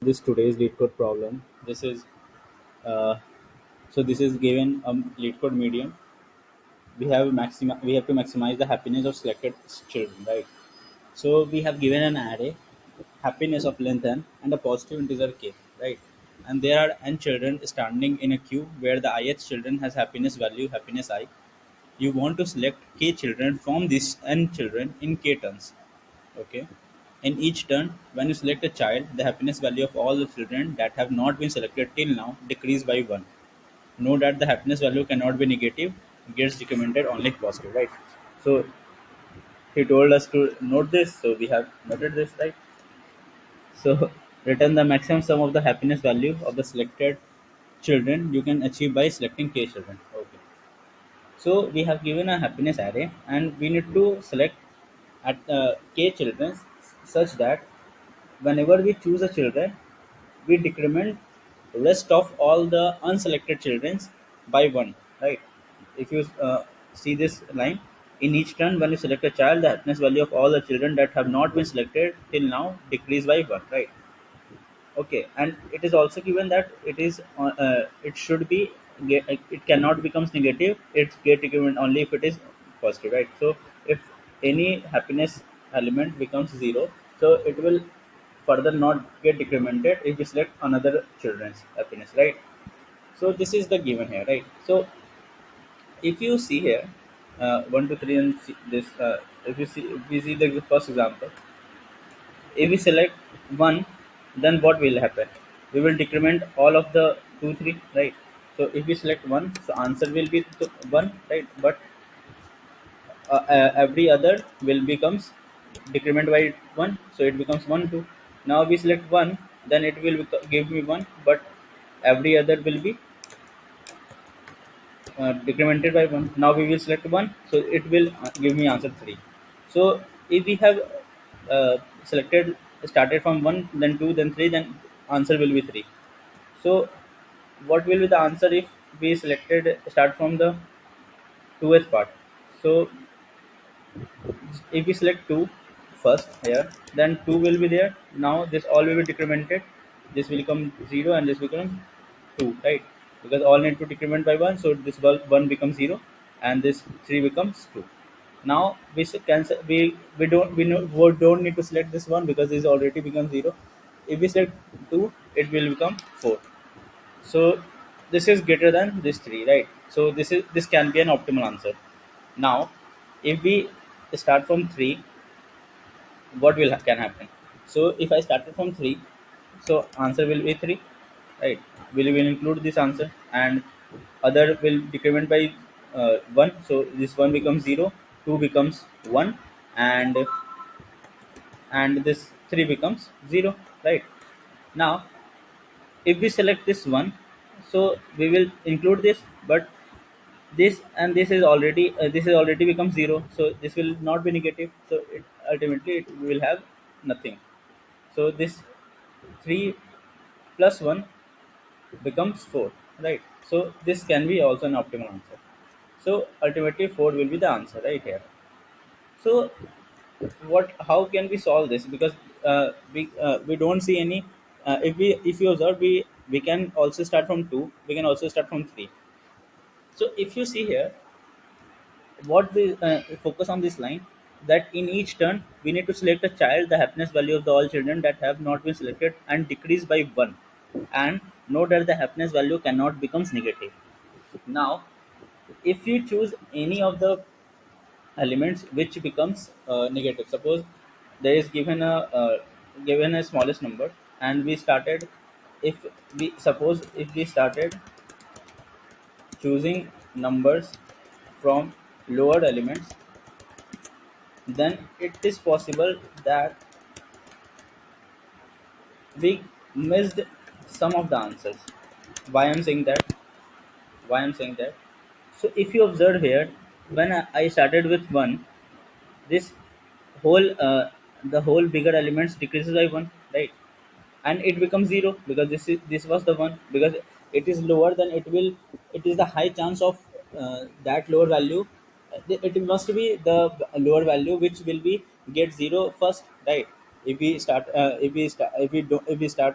This today's LeetCode problem. This is uh, this is given a LeetCode medium. We have to maximize the happiness of selected children, right? So we have given an array, happiness of length n and a positive integer k, right? And there are n children standing in a queue where the ith children has happiness value happiness I. You want to select k children from these n children in k turns. Okay. In each turn, when you select a child, the happiness value of all the children that have not been selected till now decrease by 1. Note that the happiness value cannot be negative, gets decremented only if positive, right? So he told us to note this, so we have noted this, right? So return the maximum sum of the happiness value of the selected children you can achieve by selecting k children. Okay. So we have given a happiness array and we need to select at k children such that whenever we choose a children, we decrement rest of all the unselected children by one, right? If you see this line, in each turn when you select a child, the happiness value of all the children that have not been selected till now decrease by one, right? Okay, and it is also given that it should be it cannot becomes negative. It's get equivalent only if it is positive, right? So if any happiness element becomes zero, so it will further not get decremented if we select another children's happiness, right? So this is the given here, right? So if you see here, one, two, three, and see this. If we see the first example, if we select 1, then what will happen? We will decrement all of the 2, 3, right? So if we select 1, so answer will be 1, right? But every other will becomes decrement by 1, so it becomes 1, 2. Now we select 1, then it will give me 1, but every other will be decremented by 1. Now we will select 1, so it will give me answer 3. So if we have selected started from 1, then 2, then 3, then answer will be 3. So what will be the answer if we selected start from the 2th part? So if we select 2 first here, then 2 will be there. Now this all will be decremented. This will become 0 and this will become 2, right? Because all need to decrement by 1, so this 1 becomes 0 and this 3 becomes 2. Now cancel, we don't need to select this one because this already becomes 0. If we select 2, it will become 4. So this is greater than this 3, right? So this can be an optimal answer. Now if we start from 3, what can happen? So if I started from 3, so answer will be 3, right? We will include this answer and other will decrement by 1, so this 1 becomes 0, 2 becomes 1, and this 3 becomes 0, right? Now if we select this one, so we will include this, but this is already become 0, so this will not be negative, so it ultimately it will have nothing. So this 3 plus 1 becomes 4, right? So this can be also an optimal answer. So ultimately 4 will be the answer right here. So what how can we solve this? Because we don't see any if you observe, we can also start from 2, we can also start from 3. So if you see here, what we focus on this line, that in each turn we need to select a child, the happiness value of the all children that have not been selected and decrease by 1, and note that the happiness value cannot becomes negative. Now if you choose any of the elements which becomes negative, suppose there is given a smallest number, and we started, if we suppose if we started choosing numbers from lower elements, then it is possible that we missed some of the answers. Why I'm saying that? Why I'm saying that? So if you observe here, when I started with 1, this whole the whole bigger elements decreases by 1, right? And it becomes 0 because this was the one, because it is lower, then it is the high chance of that lower value. It must be the lower value which will be get 0 first, right? if we start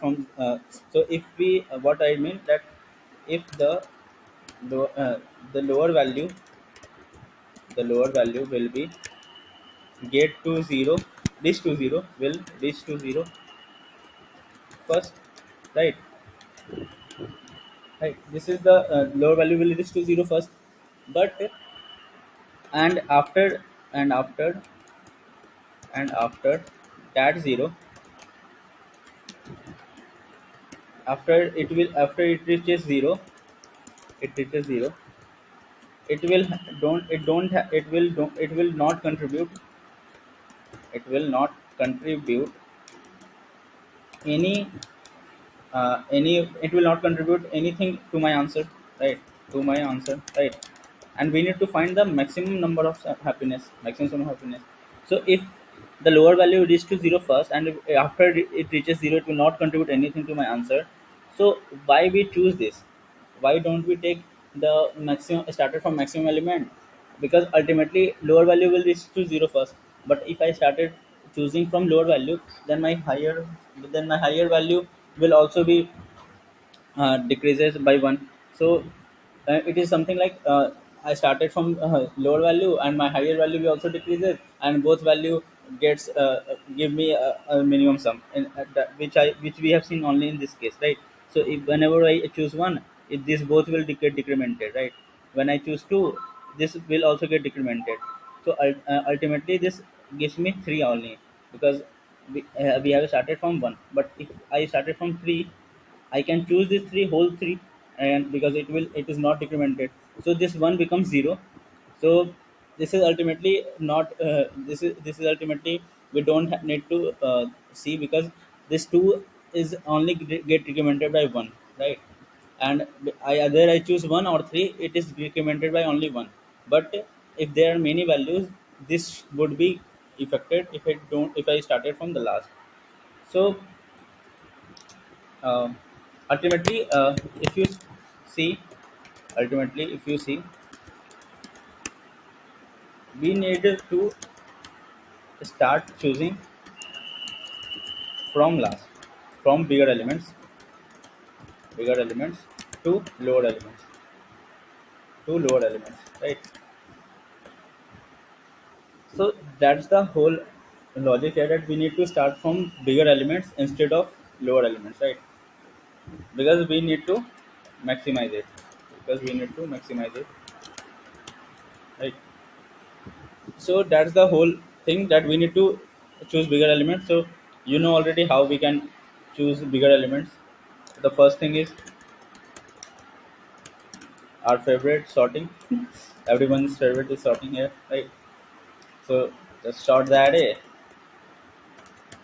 from so if we what I mean that if low, uh, the lower value will be get to zero, reach to zero, will reach to zero first, right? Right, this is the lower value will reach to zero first, but and after and after and after that zero, after it reaches zero, it reaches zero, it will don't it don't ha- it will not contribute, it will not contribute any any it will not contribute anything to my answer, right? To my answer, right? And we need to find the maximum number of maximum sum of happiness. So if the lower value reaches to zero first, and if, after it reaches zero it will not contribute anything to my answer. So why we choose this? Why don't we take the maximum started from maximum element? Because ultimately lower value will reach to zero first, but if I started choosing from lower value, then my higher value will also be decreases by one. So it is something like I started from lower value and my higher value will also decreases, and both value gets give me a minimum sum, which we have seen only in this case, right? So if whenever I choose one, this both will get decremented, right? When I choose two, this will also get decremented. So ultimately this gives me three only, because we have started from one, but if I started from three, I can choose this three whole three, and because it is not decremented, so this one becomes zero. So this is ultimately not this is ultimately we don't need to see, because this two is only get decremented by one, right? And either I choose one or three, it is decremented by only one. But if there are many values, this would be affected if I started from the last. So uh, ultimately if you see if you see, we need to start choosing from last, from bigger elements to lower elements, right? So that's the whole logic here, that we need to start from bigger elements instead of lower elements, right? Because we need to maximize it, right? So that's the whole thing, that we need to choose bigger elements. So you know already how we can choose bigger elements. The first thing is our favorite sorting. Everyone's favorite is sorting here, right? So just sort the array,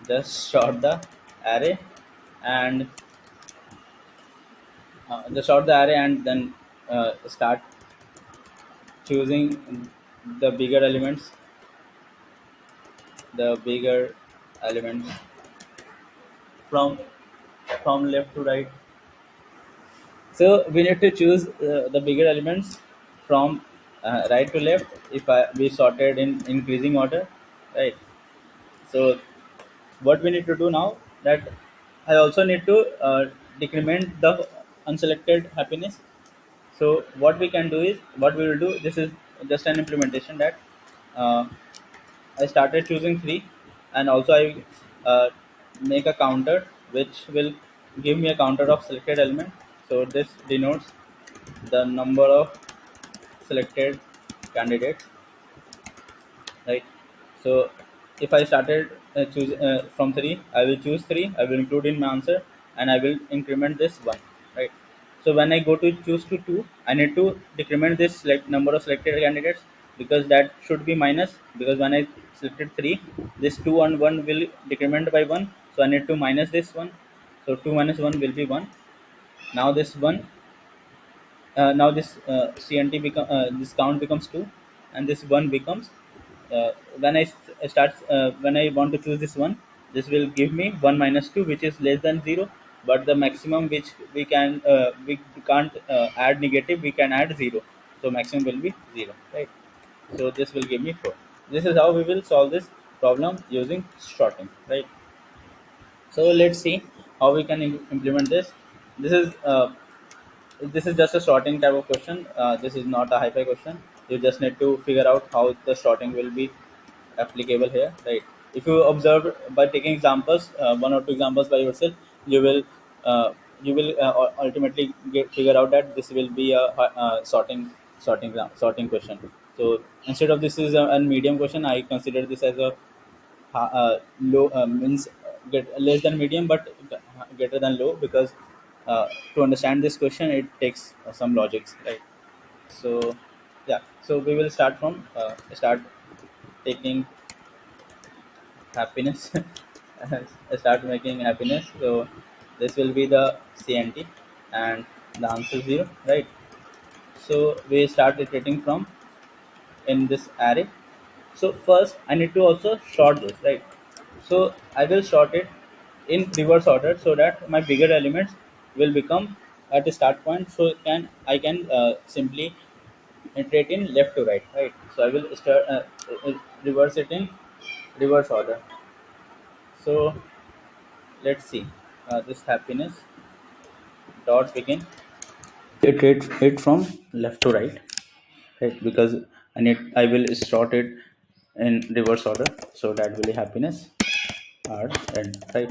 just sort the array, and and then start choosing the bigger elements, the bigger elements from left to right. So we need to choose the bigger elements from right to left if we sorted in increasing order, right? So what we need to do now, that I also need to decrement the unselected happiness. So what we can do is, what we will do, this is just an implementation, that uh, I started choosing three, and also I make a counter which will give me a counter of selected element. So this denotes the number of selected candidates, right? So if I started choose from three, I will choose three, I will include in my answer, and I will increment this one, right? So when I go to choose to two, I need to decrement this select number of selected candidates, because that should be minus, because when I selected three, this two and one will decrement by one, so I need to minus this one. So two minus one will be one. Now this one, now this this count becomes two, and this one becomes when when I want to choose this one, this will give me one minus two, which is less than zero. But the maximum which we can't add negative, we can add zero, so maximum will be zero, right? So this will give me four. This is how we will solve this problem using sorting, right? So let's see how we can implement this. This is uh, this is just a sorting type of question. This is not a hi-fi question. You just need to figure out how the sorting will be applicable here, right? If you observe by taking examples, one or two examples by yourself, you will uh, ultimately figure out that this will be a, sorting question. So instead of this is a medium question, I consider this as a low, means get less than medium, but greater than low, because to understand this question it takes some logics, right? So yeah, so we will start taking happiness. Start making happiness. So this will be the CNT, and the answer 0, right? So we start iterating from in this array. So first I need to also sort this, right? So I will sort it in reverse order so that my bigger elements will become at the start point, so I can simply iterate in left to right, right? So I will reverse it in reverse order. So let's see, this happiness dot begin, iterate it from left to right, right? Because I will sort it in reverse order, so that will be happiness are end, right?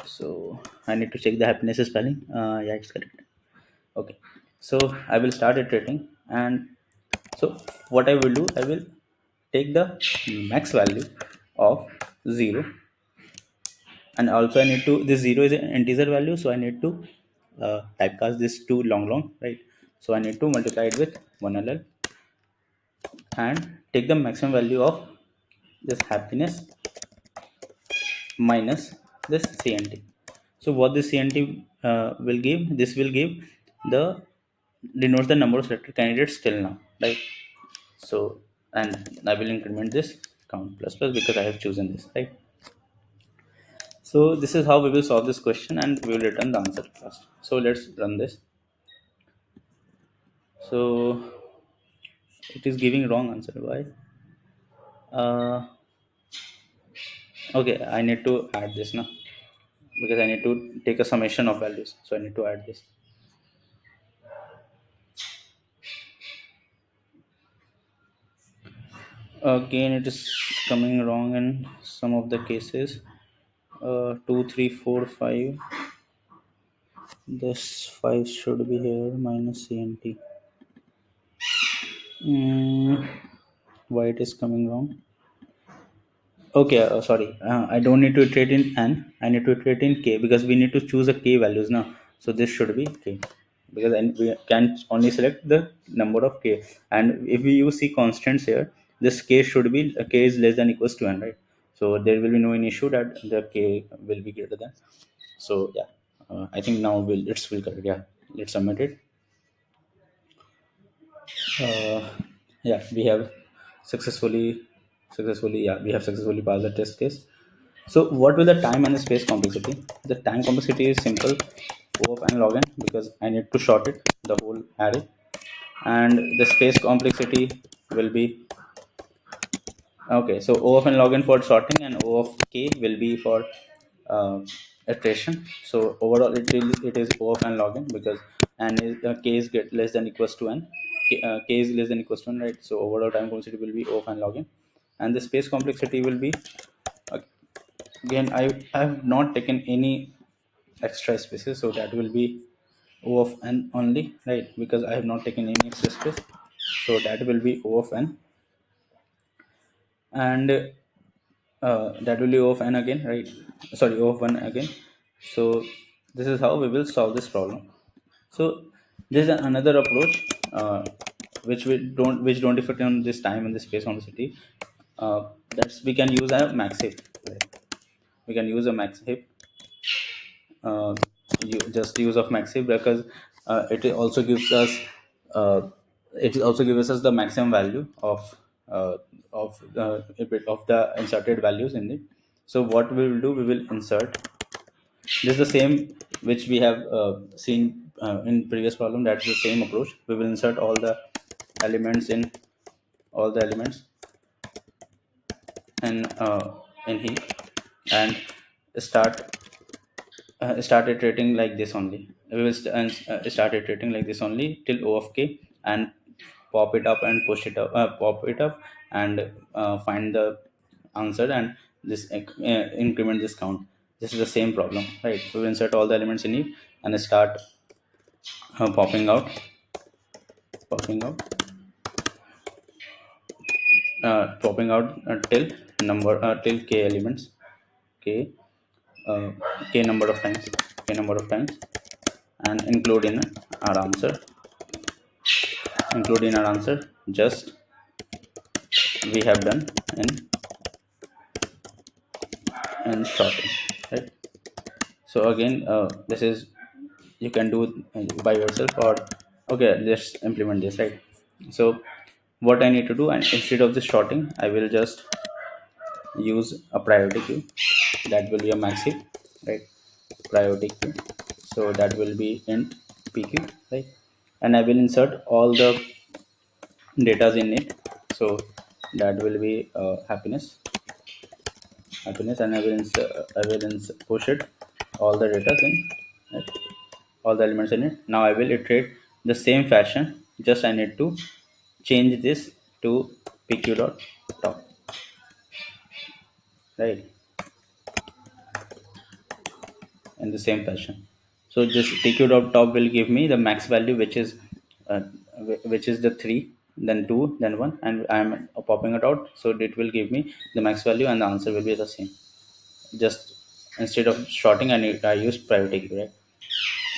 So I need to check the happiness spelling. Yeah, it's correct. Okay, so I will start iterating, and so what I will do, I will take the max value of 0, and also I need to, this 0 is an integer value, so I need to typecast this to long, right? So I need to multiply it with 1ll and take the maximum value of this happiness minus this CNT. So what this CNT will give, this will give the, denotes the number of selected candidates till now, right? So, and I will increment this count plus plus because I have chosen this, right? So this is how we will solve this question, and we will return the answer first. So let's run this. So it is giving wrong answer. Why? Okay, I need to add this now, because I need to take a summation of values. So I need to add this. Again, it is coming wrong in some of the cases. 2, 3, 4, 5. This 5 should be here minus CNT. Mm, why it is coming wrong? Okay, sorry. I don't need to iterate in n. I need to iterate in k, because we need to choose a k values now. So this should be k, because we can only select the number of k. And if we use c constants here, this k should be, k is less than equals to n, right? So there will be no any issue that the k will be greater than. So yeah, I think now it's will correct. Yeah, let's submit it. uh, yeah, we have successfully, yeah, we have successfully passed the test case. So what will the time and the space complexity? The time complexity is simple, O of n log n, because I need to short it the whole array. And the space complexity will be, okay, so O of n log n for sorting, and O of k will be for uh, iteration. So overall it is O of n log n, because n is k is get less than equals to n. K is less than equals to n, right? So overall time complexity will be O of n log n, and the space complexity will be, okay, again I have not taken any extra spaces, so that will be O of n only, right? Because I have not taken any extra space, so that will be O of n, and that will be O of n again, right? Sorry, O of 1 again. So this is how we will solve this problem. So there's another approach, which don't depend on this time and the space complexity. That's we can use a max heap. Right? We can use a max heap. Uh, just use of max heap, because it also gives us, uh, it also gives us the maximum value a bit of the inserted values in it. So what we will do, we will insert, this is the same which we have seen in previous problem. That's the same approach. We will insert elements in all the elements in heap, and start start iterating like this only. We will start iterating like this only till O of k, and pop it up and push it up, pop it up, and find the answer, and this increment this count. This is the same problem, right? We will insert all the elements in it and start popping out popping out till k elements, k uh, k number of times, and include in our answer just we have done in shorting, right? So again, this is, you can do it by yourself, or okay, let's implement this, right? So what I need to do, and instead of this shorting, I will just use a priority queue. That will be a max heap, right? Priority queue, so that will be int pq, right? And I will insert all the datas in it. So that will be happiness, and I will push it all the data in, right? All the elements in it. Now I will iterate the same fashion, just I need to change this to pq dot top, right? In the same fashion. So this pq dot top will give me the max value, uh, which is the 3, then 2, then 1, and I'm popping it out, so it will give me the max value, and the answer will be the same. Just instead of shorting, I used priority key, right?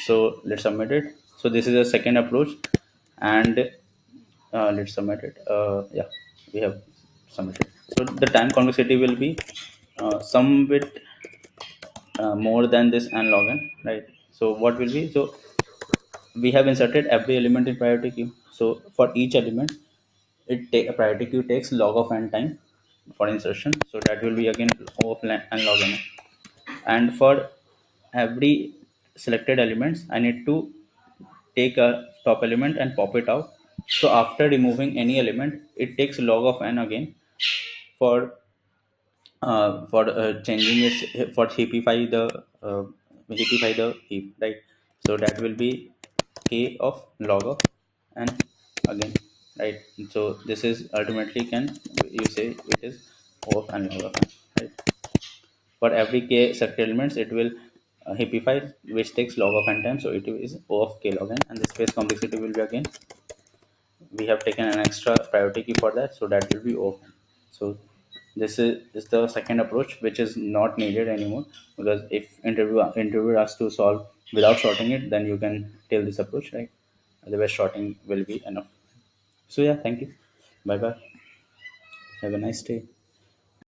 So let's submit it. So this is a second approach, and let's submit it. Yeah, we have submitted. So the time complexity will be some bit more than this and log n, right? So what will be, so we have inserted every element in priority queue. So for each element, it take a priority queue takes log of n time for insertion. So that will be again O of n log n. And for every selected elements, I need to take a top element and pop it out. So after removing any element, it takes log of n again for changing it, for uh, heapify the heap, right? So that will be k of log of n again, right? So this is ultimately, can you say it is O of n log of n, right? For every k selected elements, it will heapify, which takes log of n time, so it is O of k log n, and the space complexity will be again, we have taken an extra priority key for that, so that will be open. So this is the second approach, which is not needed anymore, because if interviewer has to solve without shorting it, then you can tell this approach, right? Otherwise shorting will be enough. So yeah, thank you, bye bye, have a nice day.